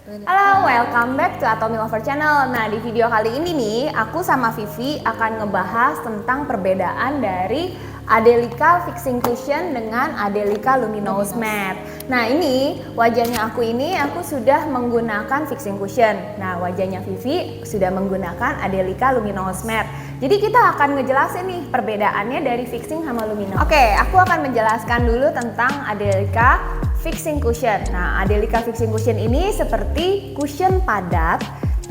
Halo, welcome back to Atomy Lover Channel. Nah, di video kali ini nih, aku sama Vivi akan ngebahas tentang perbedaan dari Adelika Fixing Cushion dengan Adelika Luminous Matte. Nah, ini wajahnya aku sudah menggunakan Fixing Cushion. Nah, wajahnya Vivi sudah menggunakan Adelika Luminous Matte. Jadi kita akan ngejelasin nih perbedaannya dari Fixing sama Luminous. Oke, aku akan menjelaskan dulu tentang Adelika Fixing Cushion. Nah, Adelika Fixing Cushion ini seperti cushion padat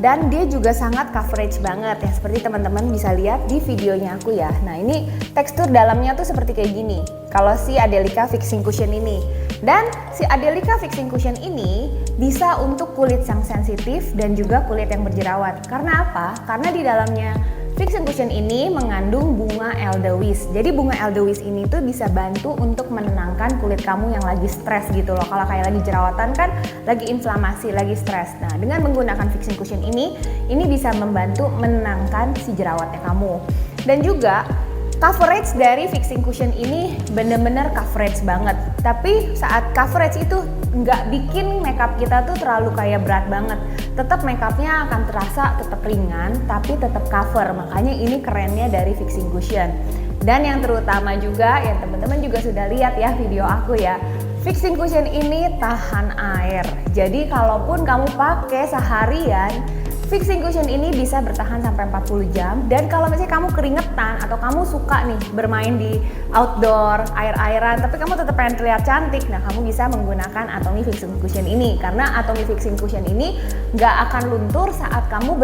dan dia juga sangat coverage banget ya, seperti teman-teman bisa lihat di videonya aku ya. Nah, ini tekstur dalamnya tuh seperti kayak gini kalau si Adelika Fixing Cushion ini. Dan si Adelika Fixing Cushion ini bisa untuk kulit yang sensitif dan juga kulit yang berjerawat. Karena apa? Karena di dalamnya Fixing Cushion ini mengandung bunga elderweiss. Jadi bunga elderweiss ini tuh bisa bantu untuk menenangkan kulit kamu yang lagi stres gitu loh. Kalau kayak lagi jerawatan kan, lagi inflamasi, lagi stres. Nah, dengan menggunakan Fixing Cushion ini bisa membantu menenangkan si jerawatnya kamu. Dan juga coverage dari Fixing Cushion ini bener-bener coverage banget. Tapi saat coverage itu nggak bikin makeup kita tuh terlalu kayak berat banget. Tetap makeupnya akan terasa tetap ringan, tapi tetap cover. Makanya ini kerennya dari Fixing Cushion. Dan yang terutama juga, yang teman-teman juga sudah lihat ya video aku ya, Fixing Cushion ini tahan air. Jadi kalaupun kamu pakai seharian, Fixing Cushion ini bisa bertahan sampai 40 jam. Dan kalau misalnya kamu keringetan atau kamu suka nih bermain di outdoor, air-airan, tapi kamu tetap pengen terlihat cantik, nah kamu bisa menggunakan Atomy Fixing Cushion ini. Karena Atomy Fixing Cushion ini nggak akan luntur saat kamu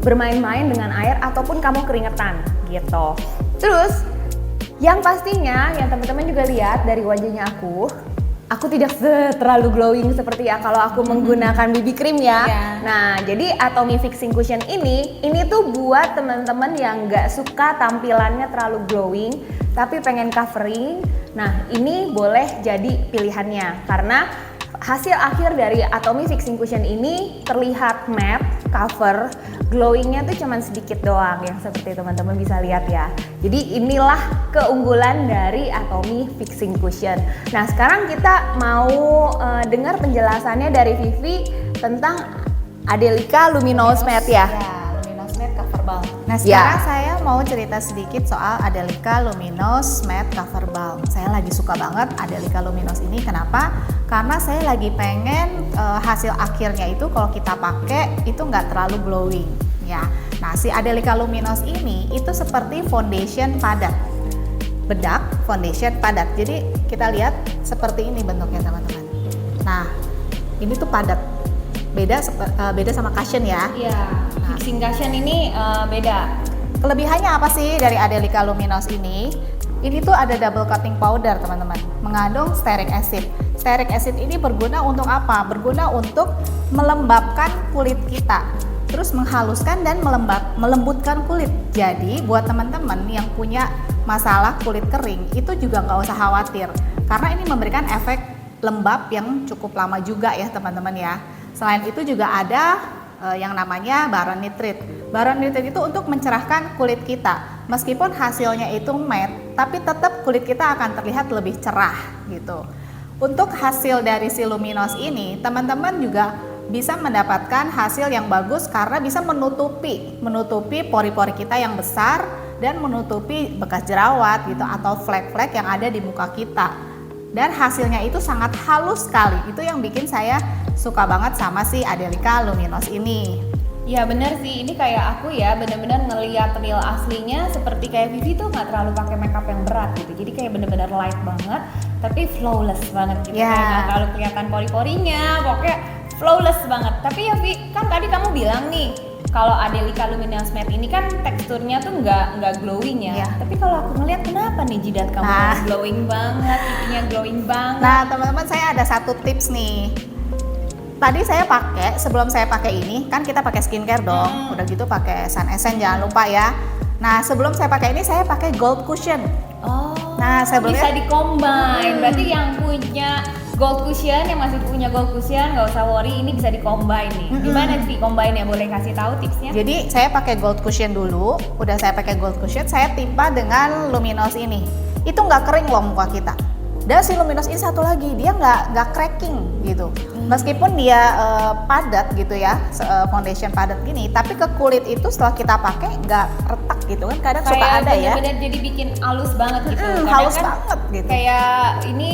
bermain-main dengan air ataupun kamu keringetan gitu. Terus yang pastinya yang teman-teman juga lihat dari wajahnya aku tidak terlalu glowing seperti ya kalau aku menggunakan BB cream ya. Nah, jadi Atomy Fixing Cushion ini tuh buat teman-teman yang nggak suka tampilannya terlalu glowing tapi pengen covering. Nah, ini boleh jadi pilihannya karena hasil akhir dari Atomy Fixing Cushion ini terlihat matte, cover, glowingnya tuh cuman sedikit doang yang seperti teman-teman bisa lihat ya. Jadi inilah keunggulan dari Atomy Fixing Cushion. Nah, sekarang kita mau dengar penjelasannya dari Vivi tentang Adelika Luminous Matte ya. Luminous Matte Cover Balm. Nah, sekarang saya mau cerita sedikit soal Adelika Luminous Matte Cover Balm. Saya lagi suka banget Adelika Luminous ini. Kenapa? Karena saya lagi pengen hasil akhirnya itu kalau kita pakai itu nggak terlalu glowing ya. Nah, si Adelika Luminous ini itu seperti foundation padat, bedak foundation padat. Jadi kita lihat seperti ini bentuknya teman-teman. Nah, ini tuh padat, beda sama cushion ya. Iya, Fixing Cushion ini beda. Kelebihannya apa sih dari Adelika Luminous ini? Ini tuh ada double coating powder teman-teman, mengandung stearic acid. Stearic acid ini berguna untuk apa? Berguna untuk melembabkan kulit kita, terus menghaluskan dan melembutkan kulit. Jadi buat teman-teman yang punya masalah kulit kering itu juga nggak usah khawatir, karena ini memberikan efek lembab yang cukup lama juga ya teman-teman ya. Selain itu juga ada yang namanya Baron Nitrate. Baron Nitrate itu untuk mencerahkan kulit kita. Meskipun hasilnya itu matte, tapi tetap kulit kita akan terlihat lebih cerah gitu. Untuk hasil dari si Luminous ini, teman-teman juga bisa mendapatkan hasil yang bagus karena bisa menutupi pori-pori kita yang besar dan menutupi bekas jerawat gitu atau flek-flek yang ada di muka kita. Dan hasilnya itu sangat halus sekali. Itu yang bikin saya suka banget sama si Adelika Luminous ini. Ya bener sih, ini kayak aku ya bener-bener ngeliat real aslinya seperti kayak Vivi tuh nggak terlalu pakai makeup yang berat gitu. Jadi kayak bener-bener light banget, tapi flawless banget gitu. Kayak nggak terlalu kelihatan pori-porinya, pokoknya flawless banget. Tapi ya Vi, kan tadi kamu bilang nih kalau Adelika Luminous Matte ini kan teksturnya tuh nggak glowing ya. Tapi kalau aku ngeliat kenapa nih jidat kamu glowing banget, pipinya glowing banget. Nah teman-teman, saya ada satu tips nih. Tadi saya pakai, sebelum saya pakai ini kan kita pakai skincare dong. Udah gitu pakai sun essence jangan lupa ya. Nah sebelum saya pakai ini saya pakai gold cushion. Nah bisa di-combine. Berarti yang punya gold cushion, yang masih punya gold cushion nggak usah worry, ini bisa di-combine nih. Gimana sih combine ya? Boleh kasih tahu tipsnya? Jadi saya pakai gold cushion dulu. Udah saya pakai gold cushion, saya timpa dengan Luminous ini. Itu nggak kering loh muka kita. Dan si Luminous ini satu lagi, dia nggak cracking gitu. Meskipun dia padat gitu ya, foundation padat gini, tapi ke kulit itu setelah kita pakai nggak retak gitu kan. Kadang suka kayak ada ya. bener-bener jadi bikin halus banget gitu. Kadang Halus kan banget gitu. Kayak ini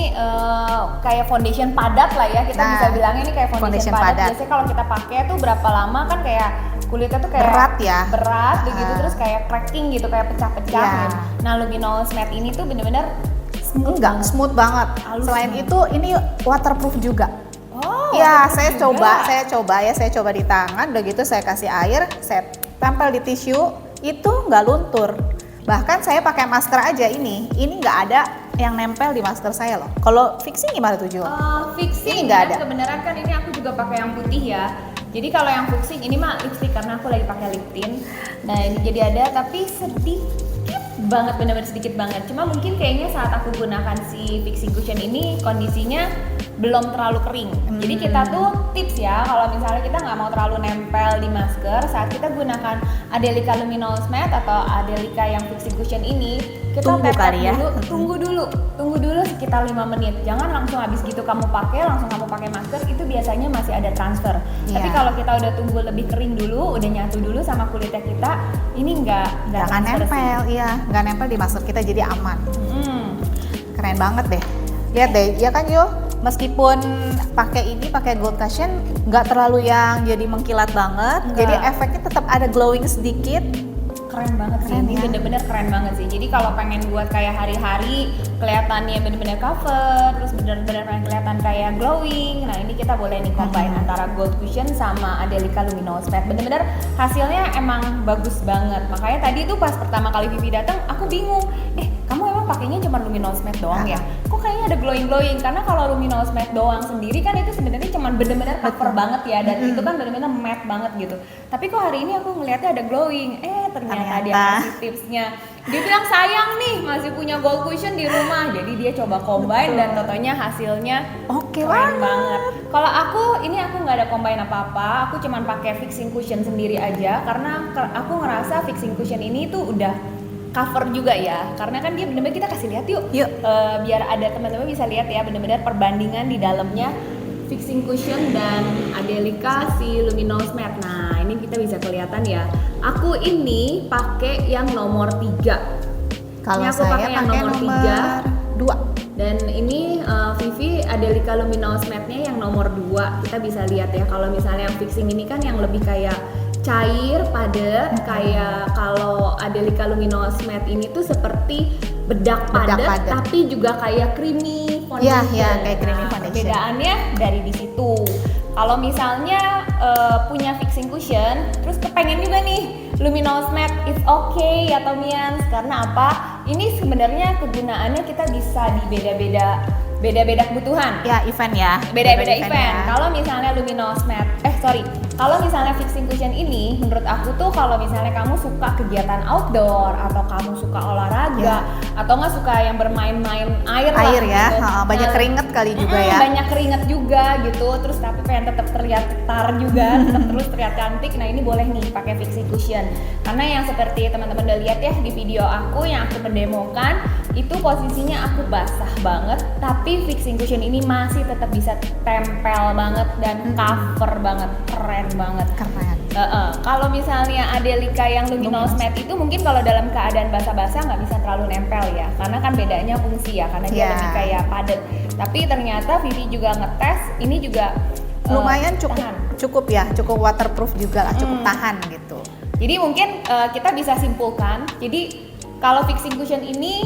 kayak foundation padat lah ya, kita Nah, bisa bilangnya ini kayak foundation, foundation padat. padat. Biasanya kalau kita pakai tuh berapa lama kan kayak kulitnya tuh kayak Berat ya. berat begitu, terus kayak cracking gitu, kayak pecah-pecah. Iya. Nah, Luminous Matte ini tuh bener-bener smooth Enggak, banget. smooth banget. Halus Selain banget. itu ini waterproof juga. Oh, Ya, waterproof saya juga. coba di tangan, udah gitu saya kasih air, saya tempel di tisu, itu nggak luntur. Bahkan saya pakai masker aja ini nggak ada yang nempel di masker saya loh. Kalau fixing gimana tuh Jo? Fixing Ini nggak kan ada. kebenaran kan ini aku juga pakai yang putih ya. Jadi kalau yang fixing ini mah lipstick karena aku lagi pakai lip tint. Nah ini jadi ada tapi sedikit banget, benar-benar sedikit banget. Cuma mungkin kayaknya saat aku gunakan si fixing cushion ini kondisinya belum terlalu kering. Jadi kita tuh tips ya, kalau misalnya kita nggak mau terlalu nempel di masker, saat kita gunakan Adelika Luminous Matte atau Adelika yang fixing cushion ini, kita Tunggu tap-tap kali ya. dulu, tunggu dulu sekitar 5 menit. Jangan langsung habis gitu langsung kamu pakai masker, itu biasanya masih ada transfer. Iya. Tapi kalau kita udah tunggu lebih kering dulu, udah nyatu dulu sama kulitnya kita, ini nggak Jangan transfer sih. nempel, iya, nggak nempel di masker kita jadi aman. Hmm. Keren banget deh. Lihat deh, ya kan Jo? Meskipun pakai gold cushion, nggak terlalu yang jadi mengkilat banget, Nggak. jadi efeknya tetap ada glowing sedikit. Keren banget sih, Keren ini ya. bener-bener keren banget sih. Jadi kalau pengen buat kayak hari-hari kelihatannya bener-bener cover, terus bener-bener pengen kelihatan kayak glowing. Nah ini kita boleh nih combine antara gold cushion sama Adelika Luminous Matte. Bener-bener hasilnya emang bagus banget. Makanya tadi tuh pas pertama kali Vivi datang, aku bingung. Kamu emang pakainya cuma Luminous Matte doang ya? Kok kayaknya ada glowing-glowing? Karena kalau Luminous Matte doang sendiri kan itu sebenarnya cuma bener-bener cover banget ya, dan itu kan bener-bener matte banget gitu. Tapi kok hari ini aku ngeliatnya ada glowing. Ternyata dia kasih tipsnya. Dia bilang sayang nih masih punya gold cushion di rumah. Jadi dia coba combine dan totonya hasilnya Oke keren banget. banget. Kalau aku nggak ada combine apa-apa. Aku cuman pakai fixing cushion sendiri aja karena aku ngerasa fixing cushion ini tuh udah cover juga ya, karena kan dia bener-bener kita kasih lihat yuk. Biar ada teman-teman bisa lihat ya bener-bener perbandingan di dalamnya fixing cushion dan Adelika si Luminous Matte. Nah ini kita bisa kelihatan ya, aku ini pakai yang nomor 3. Kalau Ini aku saya pakai yang pakai nomor nomor 2. Dan ini Vivi Adelika Luminous Matte-nya yang nomor 2. Kita bisa lihat ya, kalau misalnya yang fixing ini kan yang lebih kayak cair, padat, kayak kalau Adelika Luminous Matte ini tuh seperti bedak padat, tapi juga kayak creamy foundation. Iya, kayak creamy Nah, foundation. perbedaannya dari di situ. Kalau misalnya punya fixing cushion, terus kepengen juga nih Luminous Matte, it's okay ya Tomians. Karena apa? Ini sebenarnya kegunaannya kita bisa di beda-beda kebutuhan. Ya, event ya. Beda-beda event. ya. Kalau misalnya Luminous Matte, kalau misalnya fixing cushion ini, menurut aku tuh kalau misalnya kamu suka kegiatan outdoor atau kamu suka olahraga atau nggak suka yang bermain-main air lah, Air ya, gitu. banyak Nah, keringet kali juga ya. Banyak keringet juga gitu, terus tapi pengen tetap terlihat tar juga, tetap terus terlihat cantik. Nah ini boleh nih pakai fixing cushion, karena yang seperti teman-teman udah lihat ya di video aku yang aku mendemokan, itu posisinya aku basah banget, tapi fixing cushion ini masih tetap bisa tempel banget dan cover banget, keren banget. Keren. Kalau misalnya Adelika yang Luminous Matte itu mungkin kalau dalam keadaan basah-basah nggak bisa terlalu nempel ya, karena kan bedanya fungsi ya, karena dia lebih kayak padat. Tapi ternyata Vivi juga ngetes, ini juga Lumayan tahan. cukup waterproof juga lah, cukup tahan gitu. Jadi mungkin kita bisa simpulkan, jadi kalau fixing cushion ini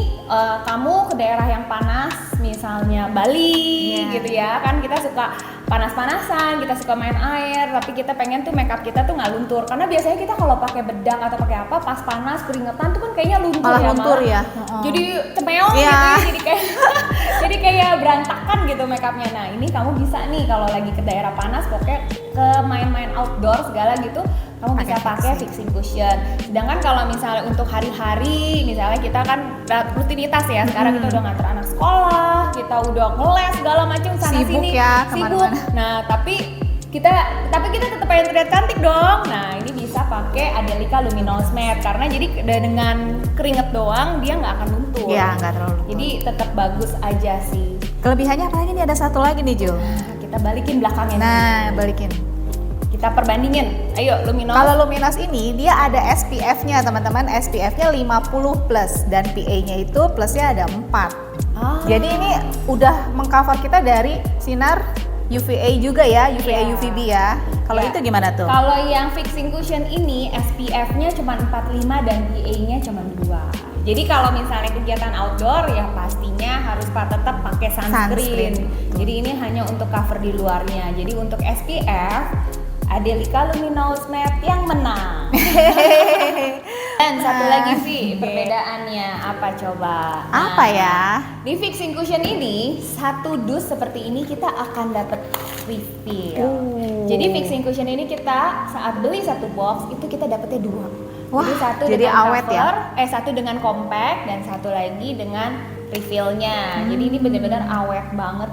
kamu ke daerah yang panas, misalnya Bali gitu ya, kan kita suka panas-panasan, kita suka main air, tapi kita pengen tuh makeup kita tuh nggak luntur. Karena biasanya kita kalau pakai bedak atau pakai apa, pas panas keringetan tuh kan kayaknya luntur Malah ya, luntur ya. Jadi cemeong gitu ya, jadi kayak berantakan gitu makeupnya. Nah ini kamu bisa nih kalau lagi ke daerah panas, pokoknya ke main-main outdoor segala gitu, kamu bisa pakai fixing cushion. Sedangkan kalau misalnya untuk hari-hari, misalnya kita kan rutinitas ya, sekarang kita udah nganter anak sekolah, kita udah ngeles segala macam sana Sibuk sini, ya, sibuk. kemana-mana. Nah tapi kita tetap pengen terlihat cantik dong. Nah ini bisa pakai Adelika Luminous Matte, karena jadi dengan keringet doang dia nggak akan luntur. Iya, nggak terlalu luntur. Jadi tetap bagus aja sih. Kelebihannya apa lagi nih? Ada satu lagi nih, Jo. Kita balikin belakangnya. Nah, balikin. Kita perbandingin. Ayo, Luminos. Kalau Luminos ini dia ada SPF-nya, teman-teman. SPF-nya 50+ dan PA-nya itu plusnya ada 4. Jadi ini udah mengcover kita dari sinar UVA juga ya, UVA UVB ya. Kalau itu gimana tuh? Kalau yang fixing cushion ini SPF-nya cuma 45 dan PA-nya cuma 2. Jadi kalau misalnya kegiatan outdoor ya pastinya harus tetap pakai sunscreen. Jadi ini hanya untuk cover di luarnya. Jadi untuk SPF Adelika Luminous Matte yang menang. Dan satu lagi sih perbedaannya apa coba? Apa ya? Di fixing cushion ini satu dus seperti ini kita akan dapat refill. Jadi fixing cushion ini kita saat beli satu box itu kita dapetnya 2. Wah, jadi satu jadi dengan awet cover, ya? satu dengan compact dan satu lagi dengan refillnya. Jadi ini benar-benar awet banget,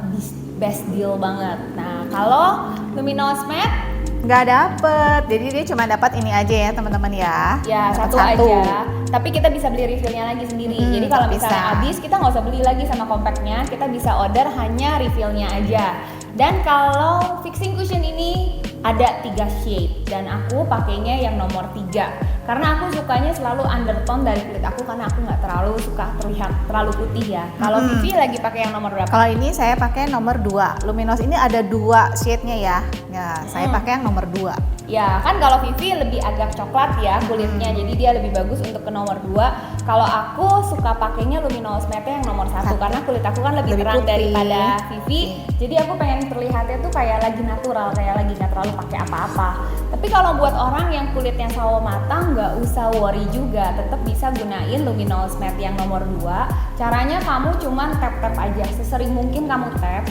best deal banget. Nah kalau Luminous Matte nggak dapet, jadi dia cuma dapat ini aja ya teman-teman ya. Ya Dapet satu aja, tapi kita bisa beli refillnya lagi sendiri. Jadi kalau misalnya habis kita nggak usah beli lagi sama compactnya, kita bisa order hanya refillnya aja. Dan kalau fixing cushion ini ada 3 shade dan aku pakainya yang nomor 3 karena aku sukanya selalu undertone dari kulit aku karena aku nggak terlalu suka terlihat terlalu putih ya. Kalau Vivi lagi pakai yang nomor berapa? Kalau ini saya pakai nomor 2. Luminos ini ada 2 shade-nya ya. Ya, saya pakai yang nomor 2. Ya kan kalau Vivi lebih agak coklat ya kulitnya, jadi dia lebih bagus untuk ke nomor 2. Kalau aku suka pakainya Luminous Matte yang nomor 1 karena kulit aku kan lebih terang putih daripada Vivi. Jadi aku pengen terlihatnya tuh kayak lagi natural, kayak lagi nggak terlalu pakai apa-apa. Tapi kalau buat orang yang kulitnya sawo matang nggak usah worry juga, tetap bisa gunain Luminous Matte yang nomor 2. Caranya kamu cuman tap-tap aja, sesering mungkin kamu tap.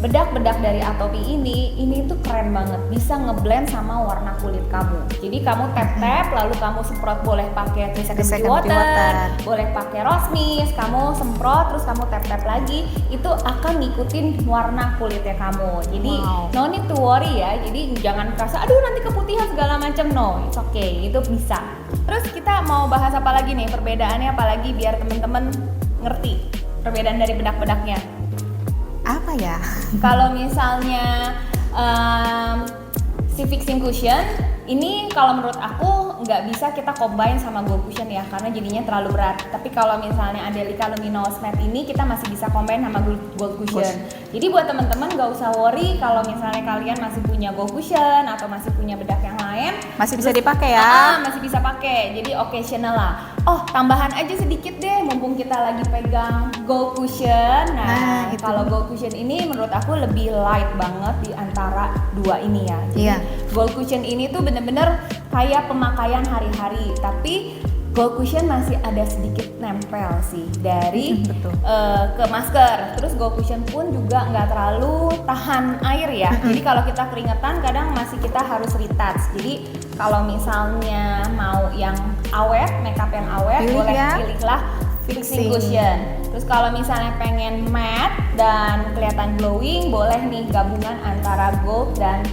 Bedak-bedak dari Atomy ini tuh keren banget, bisa ngeblend sama warna kulit kamu. Jadi kamu tap-tap, lalu kamu semprot, boleh pakai 3 second water, boleh pakai rose mist, kamu semprot terus kamu tap-tap lagi, itu akan ngikutin warna kulitnya kamu. Jadi no need to worry ya, jadi jangan merasa aduh nanti keputihan segala macam, no, it's okay, itu bisa. Terus kita mau bahas apa lagi nih, perbedaannya apa lagi biar temen-temen ngerti perbedaan dari bedak-bedaknya. Apa ya? Kalau misalnya si fixing cushion ini kalau menurut aku nggak bisa kita combine sama gold cushion ya karena jadinya terlalu berat. Tapi kalau misalnya Adelika Luminous Matte ini kita masih bisa combine sama gold cushion. Jadi buat teman-teman nggak usah worry kalau misalnya kalian masih punya gold cushion atau masih punya bedak yang lain, masih bisa dipakai ya? Masih bisa pakai. Jadi occasional lah. Oh, tambahan aja sedikit deh mumpung kita lagi pegang gold cushion. Nah kalau gold cushion ini menurut aku lebih light banget di antara dua ini ya. Jadi gold cushion ini tuh bener-bener kayak pemakaian hari-hari, tapi gold cushion masih ada sedikit nempel sih dari ke masker. Terus gold cushion pun juga nggak terlalu tahan air ya. Jadi kalau kita keringetan kadang masih kita harus retouch. Jadi kalau misalnya mau yang awet, makeup yang awet, pilihlah fixing cushion. Terus kalau misalnya pengen matte dan kelihatan glowing, boleh nih gabungan antara gold dan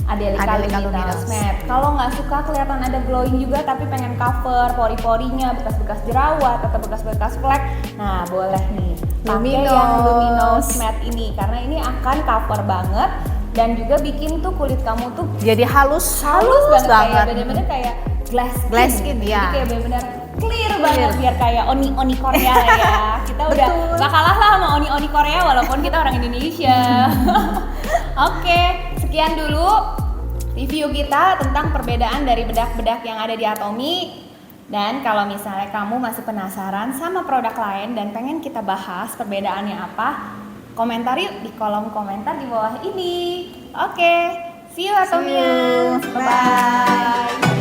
Adelika Luminous Matte. Kalau nggak suka kelihatan ada glowing juga tapi pengen cover pori-porinya, bekas-bekas jerawat atau bekas-bekas flek, nah boleh nih pakai yang Luminous Matte ini karena ini akan cover banget dan juga bikin tuh kulit kamu tuh jadi halus banget. Kayak bener-bener kayak glass skin ya. Jadi kayak bener-bener clear banget biar kayak oni Korea lah ya. Kita udah gak kalah lah sama oni Korea walaupun kita orang Indonesia. Oke, sekian dulu review kita tentang perbedaan dari bedak-bedak yang ada di Atomy. Dan kalau misalnya kamu masih penasaran sama produk lain dan pengen kita bahas perbedaannya apa, komentar yuk di kolom komentar di bawah ini. Oke, see you Atomians. Bye-bye.